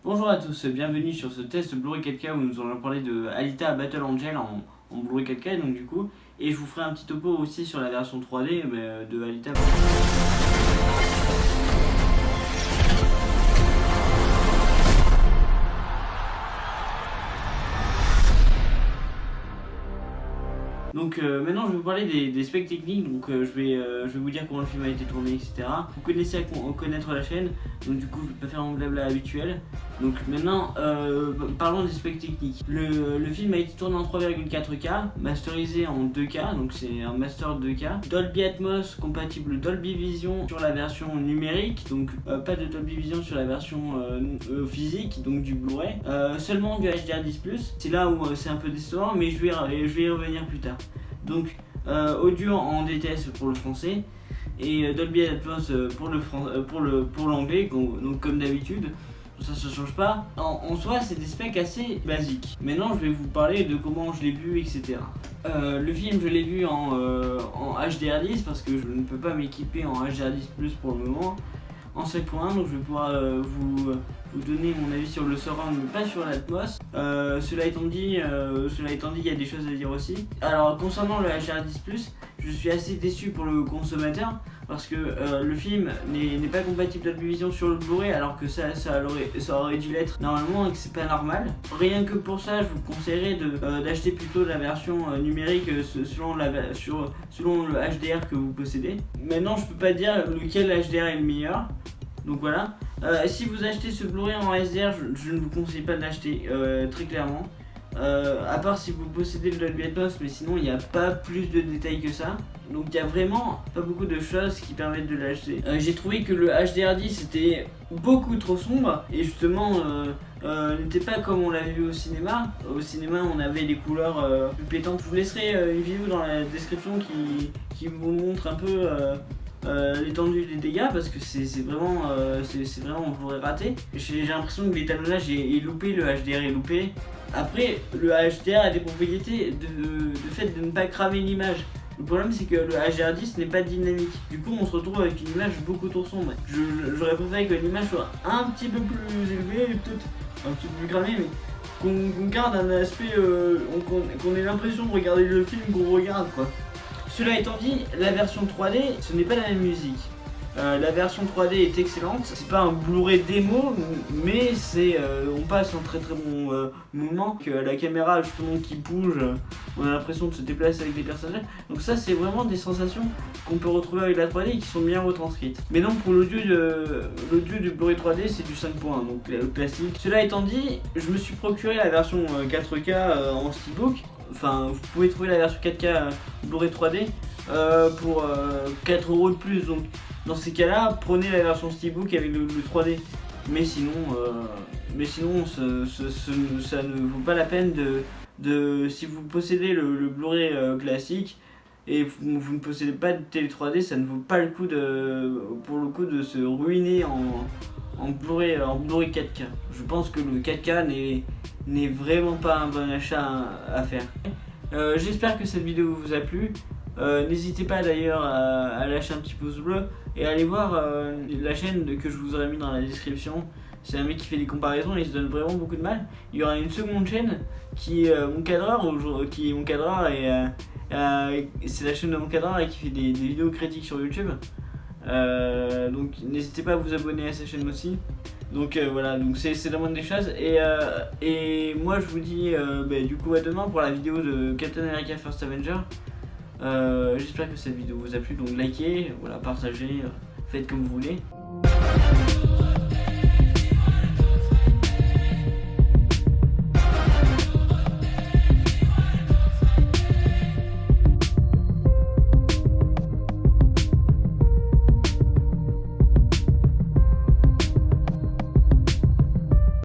Bonjour à tous, bienvenue sur ce test Blu-ray 4K où nous allons parler de Alita Battle Angel en Blu-ray 4K donc du coup, et je vous ferai un petit topo aussi sur la version 3D de Alita. Donc maintenant je vais vous parler des specs techniques, donc je vais vous dire comment le film a été tourné, etc. Vous connaissez à connaître la chaîne, donc du coup je vais pas faire mon blabla habituel. Donc maintenant parlons des specs techniques. Le film a été tourné en 3,4K, masterisé en 2K, donc c'est un master 2K. Dolby Atmos compatible Dolby Vision sur la version numérique, donc pas de Dolby Vision sur la version physique, donc du Blu-ray. Seulement du HDR10+, c'est là où c'est un peu décevant, mais je vais y revenir plus tard. Donc audio en DTS pour le français et Dolby Atmos pour l'anglais, donc comme d'habitude, ça change pas. En soi c'est des specs assez basiques. Maintenant je vais vous parler de comment je l'ai vu, etc. Le film je l'ai vu en HDR10 parce que je ne peux pas m'équiper en HDR10+ pour le moment en 7.1, donc je vais pouvoir vous donner mon avis sur le surround mais pas sur l'Atmos. Cela étant dit, il y a des choses à dire aussi. Alors concernant le HDR10+, je suis assez déçu pour le consommateur parce que le film n'est pas compatible Dolby Vision sur le Blu-ray alors que ça aurait dû l'être normalement et que c'est pas normal. Rien que pour ça, je vous conseillerais d'acheter plutôt la version numérique selon le HDR que vous possédez. Maintenant, je peux pas dire lequel HDR est le meilleur. Donc voilà, si vous achetez ce Blu-ray en HDR, je ne vous conseille pas de l'acheter, très clairement. À part si vous possédez le Dolby Atmos, mais sinon il n'y a pas plus de détails que ça. Donc il n'y a vraiment pas beaucoup de choses qui permettent de l'acheter. J'ai trouvé que le HDR10 était beaucoup trop sombre et justement n'était pas comme on l'avait vu au cinéma. Au cinéma on avait les couleurs plus pétantes. Je vous laisserai une vidéo dans la description qui vous montre un peu l'étendue des dégâts parce que c'est vraiment on pourrait rater. J'ai l'impression que l'étalonnage est loupé, le HDR est loupé. Après le HDR a des propriétés de fait de ne pas cramer l'image. Le problème c'est que le HDR10 n'est pas dynamique. Du coup on se retrouve avec une image beaucoup trop sombre. J'aurais préféré que l'image soit un petit peu plus élevée, peut-être un petit peu plus cramée, mais qu'on garde un aspect, qu'on ait l'impression de regarder le film qu'on regarde quoi. Cela étant dit, la version 3D, ce n'est pas la même musique. La version 3D est excellente, c'est pas un Blu-ray démo, mais on passe un très très bon moment. La caméra justement qui bouge, on a l'impression de se déplacer avec des personnages. Donc ça c'est vraiment des sensations qu'on peut retrouver avec la 3D et qui sont bien retranscrites. Mais non, pour l'audio du Blu-ray 3D c'est du 5.1, donc le classique. Cela étant dit, je me suis procuré la version 4K en steelbook. Enfin, vous pouvez trouver la version 4K Blu-ray 3D pour 4€ de plus. Donc, dans ces cas-là, prenez la version steelbook avec le 3D. Mais sinon, ça ne vaut pas la peine si vous possédez le Blu-ray classique et vous ne possédez pas de télé 3D, ça ne vaut pas le coup de se ruiner en Blu-ray 4K. Je pense que le 4K n'est vraiment pas un bon achat à faire. J'espère que cette vidéo vous a plu. N'hésitez pas d'ailleurs à lâcher un petit pouce bleu et à aller voir la chaîne que je vous aurais mis dans la description. C'est un mec qui fait des comparaisons et il se donne vraiment beaucoup de mal. Il y aura une seconde chaîne qui est mon cadreur et c'est la chaîne de mon cadreur et qui fait des vidéos critiques sur YouTube. Donc n'hésitez pas à vous abonner à sa chaîne aussi. Donc voilà, donc c'est la moindre des choses et moi je vous dis du coup à demain pour la vidéo de Captain America First Avenger. J'espère que cette vidéo vous a plu, donc likez, voilà, partagez, faites comme vous voulez.